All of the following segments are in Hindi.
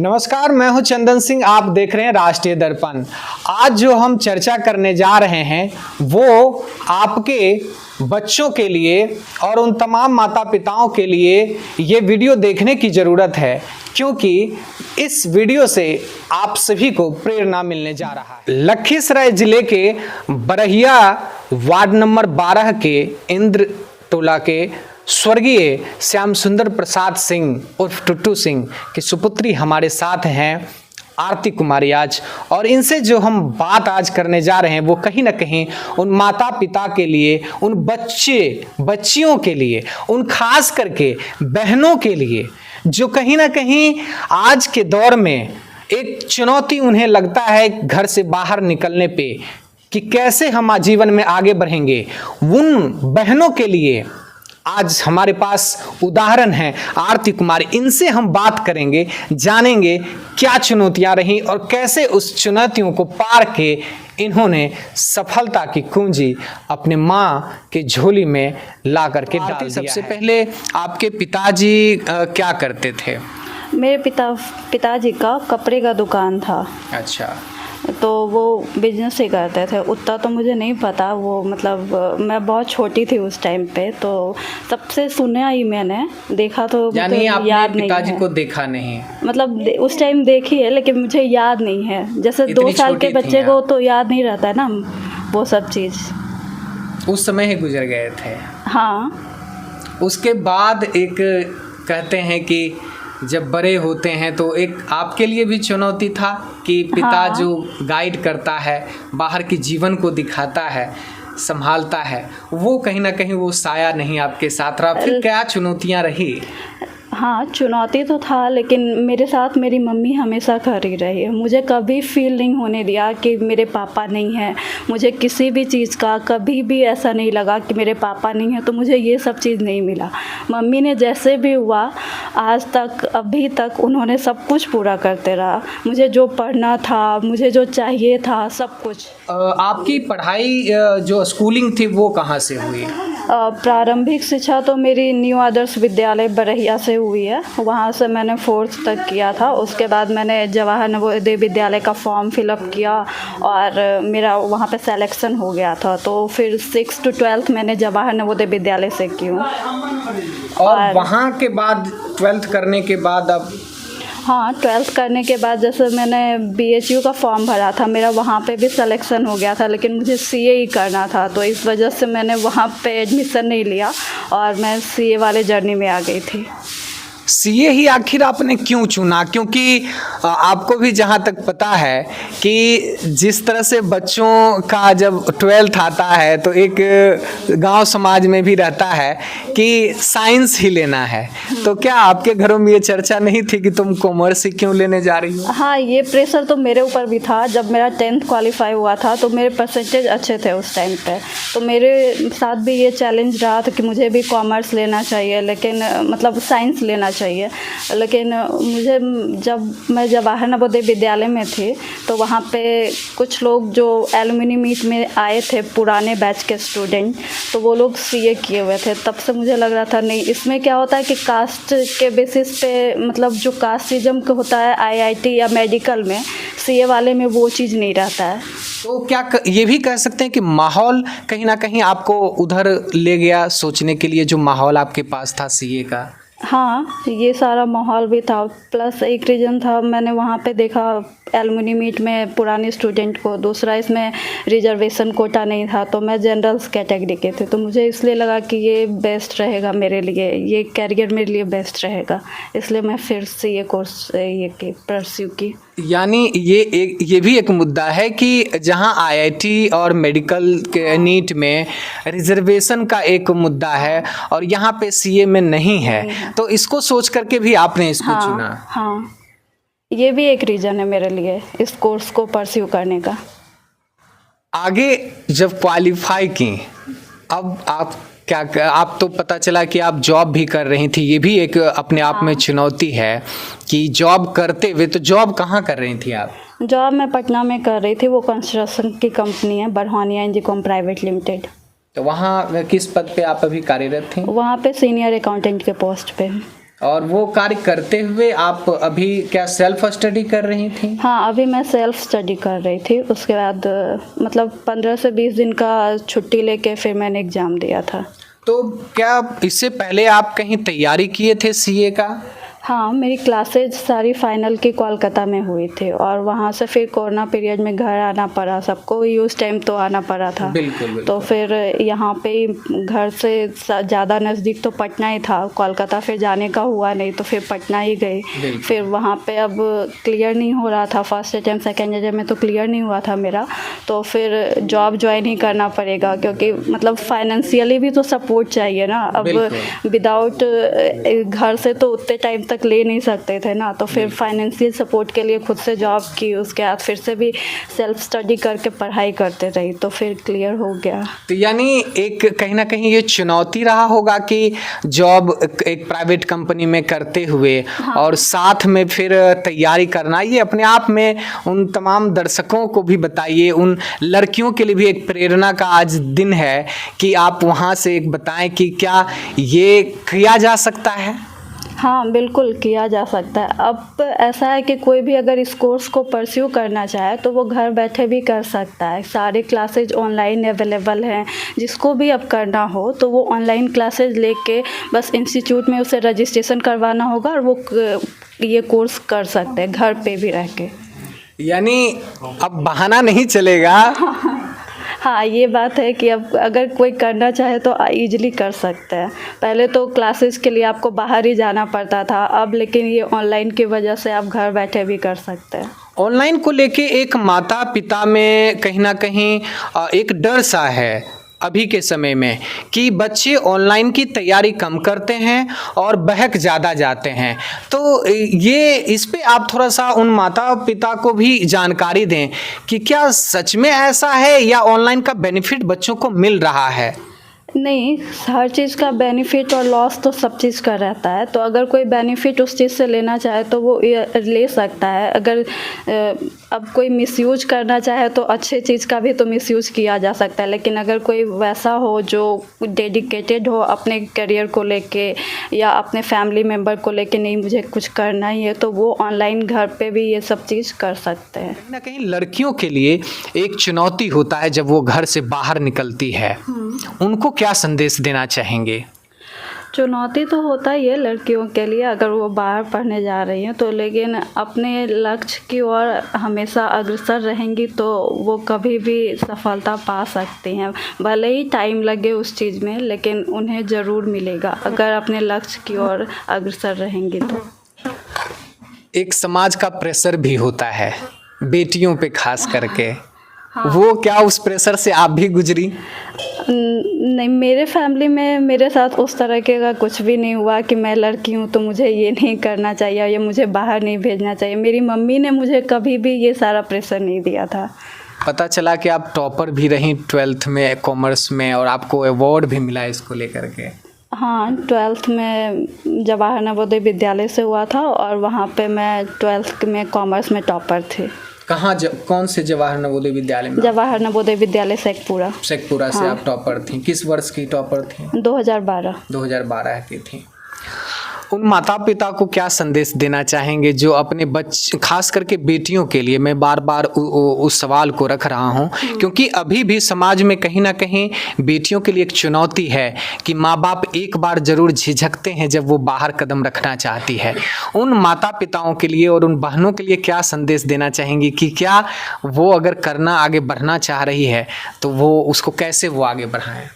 नमस्कार, मैं हूं चंदन सिंह। आप देख रहे हैं राष्ट्रीय दर्पण। आज जो हम चर्चा करने जा रहे हैं वो आपके बच्चों के लिए और उन तमाम माता पिताओं के लिए ये वीडियो देखने की ज़रूरत है, क्योंकि इस वीडियो से आप सभी को प्रेरणा मिलने जा रहा है। लखीसराय जिले के बरहिया वार्ड नंबर 12 के इंद्र टोला के स्वर्गीय श्याम सुंदर प्रसाद सिंह उर्फ टुट्टू सिंह की सुपुत्री हमारे साथ हैं, आरती कुमारी आज। और इनसे जो हम बात आज करने जा रहे हैं वो कहीं ना कहीं उन माता पिता के लिए, उन बच्चियों के लिए, उन खास करके बहनों के लिए जो कहीं ना कहीं आज के दौर में एक चुनौती उन्हें लगता है घर से बाहर निकलने पे कि कैसे हम जीवन में आगे बढ़ेंगे। उन बहनों के लिए आज हमारे पास उदाहरण है आरती कुमारी। इनसे हम बात करेंगे, जानेंगे क्या चुनौतियां रही और कैसे उस चुनौतियों को पार के इन्होंने सफलता की कुंजी अपने माँ के झोली में ला करके डाल दिया। सबसे पहले आपके पिताजी क्या करते थे? मेरे पिताजी का कपड़े का दुकान था। अच्छा। तो वो बिजनेस ही करते थे। उतना तो मुझे नहीं पता, वो मतलब मैं बहुत छोटी थी उस टाइम पे, तो सबसे सुना ही मैंने, देखा तो यानी आपने याद पिताजी को देखा नहीं? मतलब उस टाइम देखी है लेकिन मुझे याद नहीं है। जैसे 2 साल के बच्चे को तो याद नहीं रहता है ना वो सब चीज़। उस समय ही गुजर गए थे। हाँ। उसके बाद एक कहते हैं कि जब बड़े होते हैं तो एक आपके लिए भी चुनौती था कि पिता हाँ। जो गाइड करता है, बाहर के जीवन को दिखाता है, संभालता है, वो कहीं ना कहीं वो साया नहीं आपके साथ रहा। फिर क्या चुनौतियां रही? हाँ, चुनौती तो था, लेकिन मेरे साथ मेरी मम्मी हमेशा खड़ी रही है। मुझे कभी फील नहीं होने दिया कि मेरे पापा नहीं हैं। मुझे किसी भी चीज़ का कभी भी ऐसा नहीं लगा कि मेरे पापा नहीं हैं, तो मुझे ये सब चीज़ नहीं मिला। मम्मी ने जैसे भी हुआ आज तक, अभी तक उन्होंने सब कुछ पूरा करते रहा। मुझे जो पढ़ना था, मुझे जो चाहिए था, सब कुछ। आपकी पढ़ाई जो स्कूलिंग थी वो कहाँ से हुई? प्रारंभिक शिक्षा तो मेरी न्यू आदर्श विद्यालय बरहिया से हुई है। वहाँ से मैंने 4th तक किया था। उसके बाद मैंने जवाहर नवोदय विद्यालय का फॉर्म फिलअप किया और मेरा वहाँ पे सिलेक्शन हो गया था। तो फिर 6th to 12th मैंने जवाहर नवोदय विद्यालय से की हूँ। और वहाँ के बाद 12th करने के बाद अब? हाँ, 12th करने के बाद जैसे मैंने BHU का फॉर्म भरा था, मेरा वहाँ पे भी सिलेक्शन हो गया था, लेकिन मुझे CA ही करना था, तो इस वजह से मैंने वहाँ पे एडमिशन नहीं लिया और मैं CA वाले जर्नी में आ गई थी। CA ही आखिर आपने क्यों चुना? क्योंकि आपको भी जहाँ तक पता है कि जिस तरह से बच्चों का जब 12th आता है तो एक गांव समाज में भी रहता है कि साइंस ही लेना है, तो क्या आपके घरों में ये चर्चा नहीं थी कि तुम कॉमर्स ही क्यों लेने जा रही हो? हाँ, ये प्रेशर तो मेरे ऊपर भी था। जब मेरा 10th क्वालिफाई हुआ था तो मेरे परसेंटेज अच्छे थे उस टाइम पे, तो मेरे साथ भी ये चैलेंज रहा था कि मुझे भी कॉमर्स लेना चाहिए, लेकिन मतलब साइंस लेना चाहिए। लेकिन मुझे जब मैं जवाहर नवोदय विद्यालय में थी तो वहाँ पे कुछ लोग जो एलुमनी मीट में आए थे, पुराने बैच के स्टूडेंट, तो वो लोग CA किए हुए थे। तब से मुझे लग रहा था नहीं, इसमें क्या होता है कि कास्ट के बेसिस पे, मतलब जो कास्टिज्म का होता है IIT या मेडिकल में, CA वाले में वो चीज़ नहीं रहता है। तो क्या ये भी कह सकते हैं कि माहौल कहीं ना कहीं आपको उधर ले गया सोचने के लिए, जो माहौल आपके पास था CA का? हाँ, ये सारा माहौल भी था, प्लस एक रीज़न था, मैंने वहाँ पे देखा एलुमनी मीट में पुराने स्टूडेंट को। दूसरा, इसमें रिजर्वेशन कोटा नहीं था, तो मैं जनरल्स कैटेगरी के थे, तो मुझे इसलिए लगा कि ये बेस्ट रहेगा मेरे लिए, ये कैरियर मेरे लिए बेस्ट रहेगा, इसलिए मैं फिर से ये कोर्स ये परस्यू की। यानी ये भी एक मुद्दा है कि जहां IIT और मेडिकल के नीट में रिजर्वेशन का एक मुद्दा है और यहाँ पे CA में नहीं है, तो इसको सोच करके भी आपने इसको चुना? हाँ, ये भी एक रीज़न है मेरे लिए इस कोर्स को परस्यू करने का। आगे जब क्वालिफाई की, अब आप तो पता चला कि आप जॉब भी कर रही थी, ये भी एक अपने आप में चुनौती है कि जॉब करते हुए, तो जॉब कहाँ कर रही थी आप? जॉब मैं पटना में कर रही थी, वो कंस्ट्रक्शन की कंपनी है, बरहानिया इंजीकॉम प्राइवेट लिमिटेड। तो वहाँ किस पद पे आप अभी कार्यरत थी? वहाँ पे सीनियर अकाउंटेंट के पोस्ट पे। और वो कार्य करते हुए आप अभी क्या सेल्फ स्टडी कर रही थी? हाँ, अभी मैं सेल्फ स्टडी कर रही थी। उसके बाद मतलब 15 से 20 दिन का छुट्टी लेके फिर मैंने एग्ज़ाम दिया था। तो क्या इससे पहले आप कहीं तैयारी किए थे सीए का? हाँ, मेरी क्लासेज सारी फाइनल की कोलकाता में हुई थी और वहाँ से फिर कोरोना पीरियड में घर आना पड़ा, सबको ही उस टाइम तो आना पड़ा था। बिल्कुल। तो फिर यहाँ पे ही घर से ज़्यादा नज़दीक तो पटना ही था, कोलकाता फिर जाने का हुआ नहीं, तो फिर पटना ही गई। फिर वहाँ पे अब क्लियर नहीं हो रहा था, फर्स्ट अटैम्प्ट सेकेंड अटैम्प्ट में तो क्लियर नहीं हुआ था मेरा, तो फिर जॉब ज्वाइन ही करना पड़ेगा, क्योंकि मतलब फाइनेंशियली भी तो सपोर्ट चाहिए ना। अब विदाउट घर से तो उतने टाइम तक ले नहीं सकते थे ना, तो फिर फाइनेंशियल सपोर्ट के लिए खुद से जॉब की, उसके बाद फिर से भी सेल्फ स्टडी करके पढ़ाई करते रही, तो फिर क्लियर हो गया। तो यानी एक कहीं ना कहीं ये चुनौती रहा होगा कि जॉब एक प्राइवेट कंपनी में करते हुए और साथ में फिर तैयारी करना, ये अपने आप में उन तमाम दर्शकों को भी बताइए, उन लड़कियों के लिए भी एक प्रेरणा का आज दिन है कि आप वहाँ से एक बताएं कि क्या ये किया जा सकता है? हाँ, बिल्कुल किया जा सकता है। अब ऐसा है कि कोई भी अगर इस कोर्स को परस्यू करना चाहे तो वो घर बैठे भी कर सकता है। सारे क्लासेज ऑनलाइन अवेलेबल हैं, जिसको भी अब करना हो तो वो ऑनलाइन क्लासेज लेके बस इंस्टीट्यूट में उसे रजिस्ट्रेशन करवाना होगा और वो ये कोर्स कर सकते हैं घर पे भी रह के। यानी अब बहाना नहीं चलेगा। हाँ, ये बात है कि अब अगर कोई करना चाहे तो ईजिली कर सकते हैं। पहले तो क्लासेस के लिए आपको बाहर ही जाना पड़ता था, अब लेकिन ये ऑनलाइन की वजह से आप घर बैठे भी कर सकते हैं। ऑनलाइन को लेके एक माता पिता में कहीं ना कहीं एक डर सा है अभी के समय में कि बच्चे ऑनलाइन की तैयारी कम करते हैं और बहक ज़्यादा जाते हैं। तो ये इस पे आप थोड़ा सा उन माता पिता को भी जानकारी दें कि क्या सच में ऐसा है या ऑनलाइन का बेनिफिट बच्चों को मिल रहा है? नहीं, हर चीज़ का बेनिफिट और लॉस तो सब चीज़ का रहता है, तो अगर कोई बेनिफिट उस चीज़ से लेना चाहे तो वो ले सकता है। अगर अब कोई मिसयूज करना चाहे तो अच्छे चीज़ का भी तो मिसयूज किया जा सकता है, लेकिन अगर कोई वैसा हो जो डेडिकेटेड हो अपने करियर को लेके या अपने फैमिली मेम्बर को लेके, नहीं मुझे कुछ करना ही है, तो वो ऑनलाइन घर पे भी ये सब चीज़ कर सकते हैं। कहीं ना कहीं लड़कियों के लिए एक चुनौती होता है जब वो घर से बाहर निकलती है, उनको क्या संदेश देना चाहेंगे? चुनौती तो होता ही है लड़कियों के लिए अगर वो बाहर पढ़ने जा रही हैं तो, लेकिन अपने लक्ष्य की ओर हमेशा अग्रसर रहेंगी तो वो कभी भी सफलता पा सकती हैं। भले ही टाइम लगे उस चीज़ में, लेकिन उन्हें ज़रूर मिलेगा अगर अपने लक्ष्य की ओर अग्रसर रहेंगी तो। एक समाज का प्रेशर भी होता है बेटियों पे खास करके, वो क्या उस प्रेशर से आप भी गुजरी? नहीं, मेरे फैमिली में मेरे साथ उस तरह के का कुछ भी नहीं हुआ कि मैं लड़की हूँ तो मुझे ये नहीं करना चाहिए या मुझे बाहर नहीं भेजना चाहिए। मेरी मम्मी ने मुझे कभी भी ये सारा प्रेशर नहीं दिया था। पता चला कि आप टॉपर भी रहीं 12th में कॉमर्स में और आपको अवार्ड भी मिला इसको लेकर के। हाँ, 12th में जवाहर नवोदय विद्यालय से हुआ था और वहाँ पे मैं 12th में कॉमर्स में टॉपर थी। कहाँ कौन से जवाहर नवोदय विद्यालय में? जवाहर नवोदय विद्यालय शेखपुरा। शेखपुरा से आप टॉपर थी। किस वर्ष की टॉपर थी? 2012 की थी। उन माता पिता को क्या संदेश देना चाहेंगे जो अपने बच्चे, खास करके बेटियों के लिए, मैं बार बार उस सवाल को रख रहा हूं क्योंकि अभी भी समाज में कहीं ना कहीं बेटियों के लिए एक चुनौती है कि माँ बाप एक बार जरूर झिझकते हैं जब वो बाहर कदम रखना चाहती है। उन माता पिताओं के लिए और उन बहनों के लिए क्या संदेश देना चाहेंगी कि क्या वो अगर करना आगे बढ़ना चाह रही है तो वो उसको कैसे वो आगे बढ़ाएं?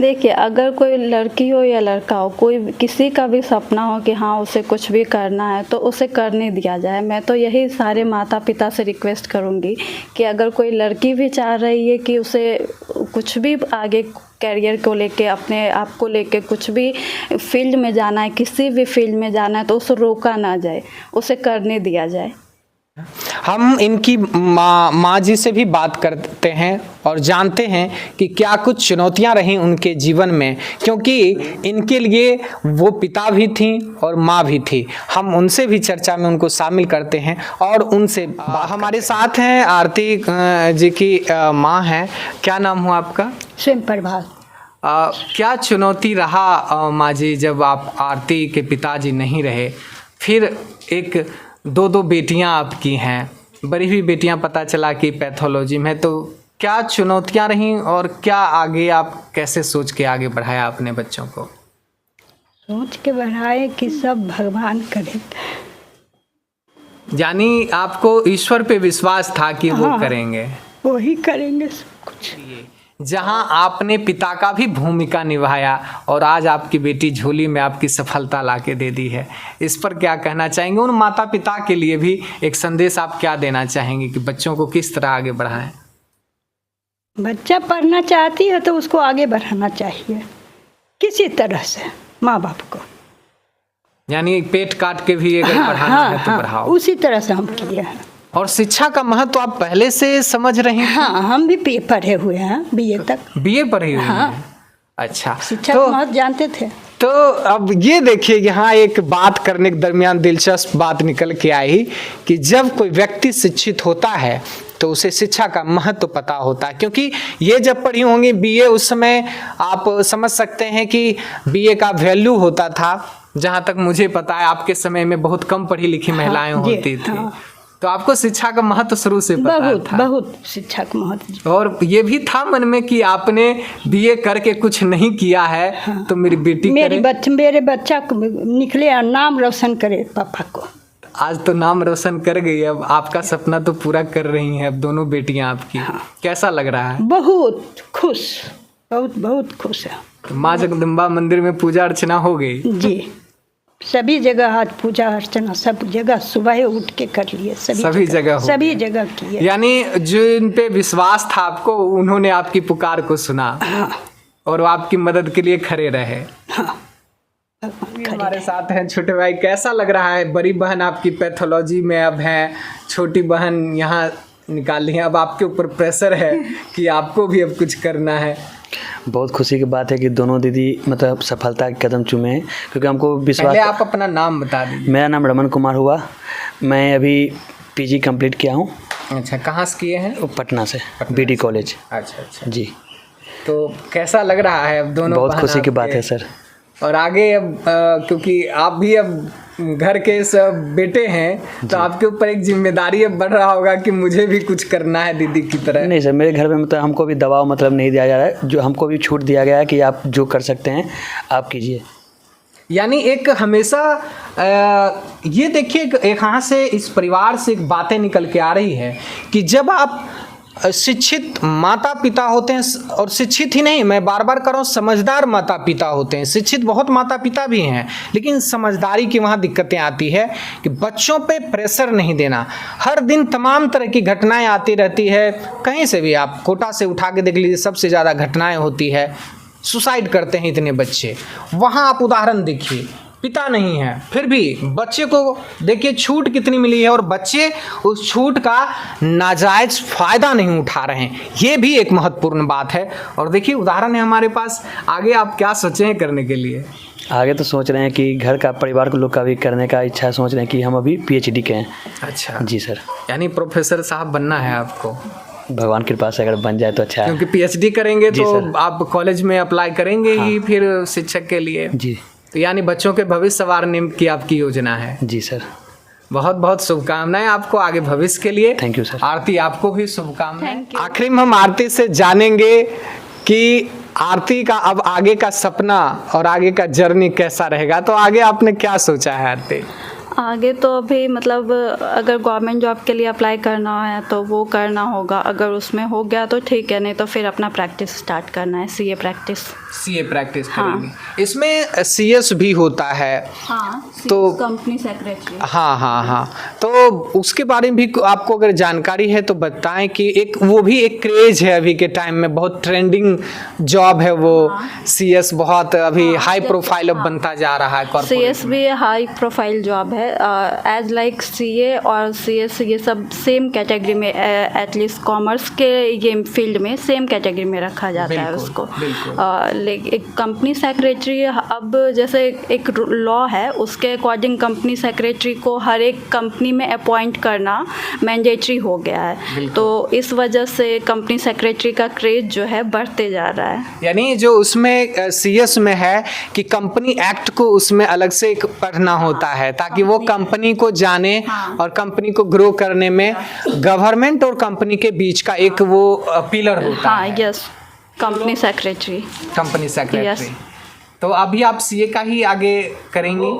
देखिए, अगर कोई लड़की हो या लड़का हो, कोई किसी का भी सपना हो कि हाँ उसे कुछ भी करना है तो उसे करने दिया जाए। मैं तो यही सारे माता पिता से रिक्वेस्ट करूँगी कि अगर कोई लड़की भी चाह रही है कि उसे कुछ भी आगे कैरियर को लेके, अपने आप को लेके कुछ भी फील्ड में जाना है, किसी भी फील्ड में जाना है तो उसे रोका ना जाए, उसे करने दिया जाए। हम इनकी माँ जी से भी बात करते हैं और जानते हैं कि क्या कुछ चुनौतियां रहीं उनके जीवन में, क्योंकि इनके लिए वो पिता भी थी और माँ भी थी। हम उनसे भी चर्चा में उनको शामिल करते हैं और उनसे हमारे साथ हैं आरती जी की माँ हैं। क्या नाम हुआ आपका? स्वयं प्रभात। क्या चुनौती रहा माँ जी जब आप आरती के पिताजी नहीं रहे, फिर एक दो बेटियां आपकी हैं, बड़ी हुई बेटियां पता चला कि पैथोलॉजी में, तो क्या चुनौतियां रहीं और क्या आगे आप कैसे सोच के आगे बढ़ाया अपने बच्चों को? सोच के बढ़ाए कि सब भगवान करे। यानी आपको ईश्वर पे विश्वास था कि वो हाँ, करेंगे, वही करेंगे सब कुछ। जहां आपने पिता का भी भूमिका निभाया और आज आपकी बेटी झोली में आपकी सफलता लाके दे दी है, इस पर क्या कहना चाहेंगे? उन माता पिता के लिए भी एक संदेश आप क्या देना चाहेंगे कि बच्चों को किस तरह आगे बढ़ाएं? बच्चा पढ़ना चाहती है तो उसको आगे बढ़ाना चाहिए किसी तरह से, माँ बाप को। यानी पेट काट के भी अगर पढ़ाना है तो पढ़ाओ। उसी तरह से हम किए हैं। और शिक्षा का महत्व आप पहले से समझ रहे हैं? हाँ, हम भी पढ़े हुए हैं, बीए तक। बीए पढ़े हुए हाँ। हैं? अच्छा, शिक्षा का महत्व जानते थे। तो अब ये देखिए, यहाँ एक बात करने के दरमियान दिलचस्प बात निकल के आई कि जब कोई व्यक्ति शिक्षित होता है तो उसे शिक्षा का महत्व पता होता है, क्योंकि ये जब पढ़ी होंगी बीए, उस समय आप समझ सकते हैं कि बीए का वैल्यू होता था। जहाँ तक मुझे पता है आपके समय में बहुत कम पढ़ी लिखी महिलाएं होती थी। तो आपको शिक्षा का महत्व शुरू से पता था? बहुत शिक्षा का महत्व। और ये भी था मन में कि आपने बीए करके कुछ नहीं किया है, तो मेरी बेटी मेरे बच्चा को निकले और नाम रोशन करे पापा को। आज तो नाम रोशन कर गई, अब आपका सपना तो पूरा कर रही हैं अब दोनों बेटियां आपकी। कैसा लग रहा है? बहुत खुश, बहुत खुश है। माँ जगदम्बा मंदिर में पूजा अर्चना हो गई? जी, सभी जगह आज पूजा अर्चना सब जगह सुबह उठ के कर लिए, सभी जगह किए। यानी जिन पे विश्वास था आपको, उन्होंने आपकी पुकार को सुना। हाँ। और वो आपकी मदद के लिए खड़े रहे। हाँ। हमारे साथ हैं छोटे भाई। कैसा लग रहा है? बड़ी बहन आपकी पैथोलॉजी में अब है, छोटी बहन यहाँ निकाल ली है, अब आपके ऊपर प्रेशर है कि आपको भी अब कुछ करना है। बहुत खुशी की बात है कि दोनों दीदी मतलब सफलता के कदम चूमे हैं, क्योंकि हमको विश्वास। पहले आप अपना नाम बता दीजिए। मेरा नाम रमन कुमार हुआ, मैं अभी पीजी कंप्लीट किया हूँ। अच्छा, कहाँ से किए हैं? पटना से, बीडी कॉलेज। अच्छा जी। तो कैसा लग रहा है अब दोनों? बहुत खुशी की बात है सर। और आगे अब क्योंकि आप भी अब घर के सब बेटे हैं, तो आपके ऊपर एक जिम्मेदारी अब बढ़ रहा होगा कि मुझे भी कुछ करना है दीदी की तरह। नहीं सर, मेरे घर में मतलब हमको भी दबाव मतलब नहीं दिया जा रहा है, जो हमको भी छूट दिया गया है कि आप जो कर सकते हैं आप कीजिए। यानी एक हमेशा ये देखिए, एक यहाँ से इस परिवार से एक बातें निकल के आ रही है कि जब आप शिक्षित माता पिता होते हैं, और शिक्षित ही नहीं, मैं बार बार कर रहा हूँ, समझदार माता पिता होते हैं। शिक्षित बहुत माता पिता भी हैं, लेकिन समझदारी की वहाँ दिक्कतें आती है कि बच्चों पे प्रेशर नहीं देना। हर दिन तमाम तरह की घटनाएं आती रहती है, कहीं से भी आप कोटा से उठा के देख लीजिए, सबसे ज़्यादा घटनाएं होती है, सुसाइड करते हैं इतने बच्चे। वहाँ आप उदाहरण देखिए, पिता नहीं है, फिर भी बच्चे को देखिए छूट कितनी मिली है, और बच्चे उस छूट का नाजायज फायदा नहीं उठा रहे हैं। ये भी एक महत्वपूर्ण बात है। और देखिए उदाहरण है हमारे पास। आगे आप क्या सोचे हैं करने के लिए? आगे तो सोच रहे हैं कि घर का, परिवार के लोग का भी करने का इच्छा सोच रहे हैं कि हम अभी PhD के हैं। अच्छा जी सर। यानी प्रोफेसर साहब बनना है आपको? भगवान की कृपा से अगर बन जाए तो अच्छा है। क्योंकि PhD करेंगे तो आप कॉलेज में अप्लाई करेंगे ही फिर शिक्षक के लिए। जी। तो यानी बच्चों के भविष्य संवारने की आपकी योजना है? जी सर। बहुत बहुत शुभकामनाएं आपको आगे भविष्य के लिए। Thank you sir. आरती, आपको भी शुभकामनाएं। आखिर में हम आरती से जानेंगे कि आरती का अब आगे का सपना और आगे का जर्नी कैसा रहेगा। तो आगे आपने क्या सोचा है आरती? आगे तो अभी मतलब अगर गवर्नमेंट जॉब के लिए अप्लाई करना है तो वो करना होगा, अगर उसमें हो गया तो ठीक है, नहीं तो फिर अपना प्रैक्टिस स्टार्ट करना है, सीए प्रैक्टिस करेंगे। इसमें CS भी होता है। हाँ, तो कंपनी सेक्रेटरी। हाँ, तो उसके बारे में भी आपको अगर जानकारी है तो बताएं कि एक वो भी एक क्रेज है अभी के टाइम में, बहुत ट्रेंडिंग जॉब है वो। CS बहुत अभी हाई प्रोफाइल अब बनता जा रहा है। CS भी हाई प्रोफाइल जॉब है, एज लाइक सीए और सीएस ये सब सेम कैटेगरी में, एटलीस्ट कॉमर्स के ये फील्ड में सेम कैटेगरी में रखा जाता है उसको। लेकिन कंपनी सेक्रेटरी अब जैसे एक लॉ है, उसके अकॉर्डिंग कंपनी सेक्रेटरी को हर एक कंपनी में अपॉइंट करना मैंडेटरी हो गया है। तो इस वजह से कंपनी सेक्रेटरी का क्रेज जो है बढ़ते जा रहा है। यानी जो उसमें सीएस में है कि कंपनी एक्ट को उसमें अलग से एक पढ़ना होता है ताकि वो कंपनी को जाने और कंपनी को ग्रो करने में गवर्नमेंट और कंपनी के बीच का एक वो पिलर होता है। Yes, company secretary. Company secretary. तो अभी आप सीए का ही आगे करेंगी?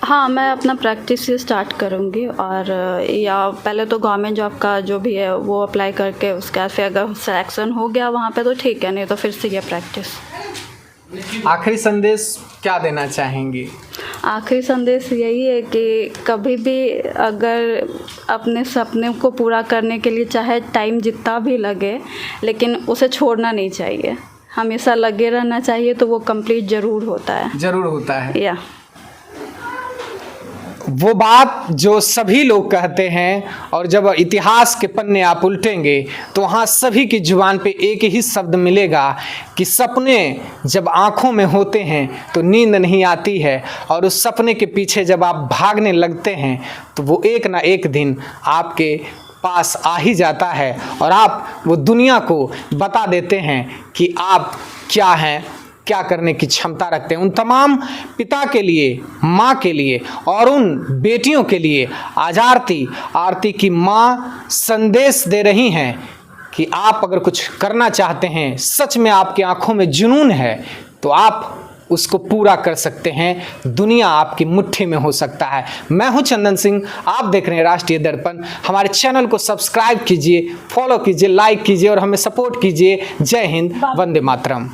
हाँ, मैं अपना प्रैक्टिस से स्टार्ट करूँगी और या पहले तो गवर्नमेंट जॉब का जो भी है वो अप्लाई करके उसके फिर अगर सिलेक्शन हो गया वहाँ पे तो ठीक है, नहीं तो फिर सीए प्रैक्टिस। आखिरी संदेश क्या देना चाहेंगी? आखिरी संदेश यही है कि कभी भी अगर अपने सपने को पूरा करने के लिए चाहे टाइम जितना भी लगे, लेकिन उसे छोड़ना नहीं चाहिए, हमेशा लगे रहना चाहिए, तो वो कंप्लीट ज़रूर होता है। ज़रूर होता है। या वो बात जो सभी लोग कहते हैं और जब इतिहास के पन्ने आप उल्टेंगे तो वहाँ सभी की जुबान पे एक ही शब्द मिलेगा कि सपने जब आँखों में होते हैं तो नींद नहीं आती है, और उस सपने के पीछे जब आप भागने लगते हैं तो वो एक ना एक दिन आपके पास आ ही जाता है और आप वो दुनिया को बता देते हैं कि आप क्या हैं, क्या करने की क्षमता रखते हैं। उन तमाम पिता के लिए, माँ के लिए और उन बेटियों के लिए आज आरती की माँ संदेश दे रही हैं कि आप अगर कुछ करना चाहते हैं, सच में आपकी आंखों में जुनून है, तो आप उसको पूरा कर सकते हैं। दुनिया आपकी मुट्ठी में हो सकता है। मैं हूं चंदन सिंह, आप देख रहे हैं राष्ट्रीय दर्पण। हमारे चैनल को सब्सक्राइब कीजिए, फॉलो कीजिए, लाइक कीजिए और हमें सपोर्ट कीजिए। जय हिंद, वंदे मातरम।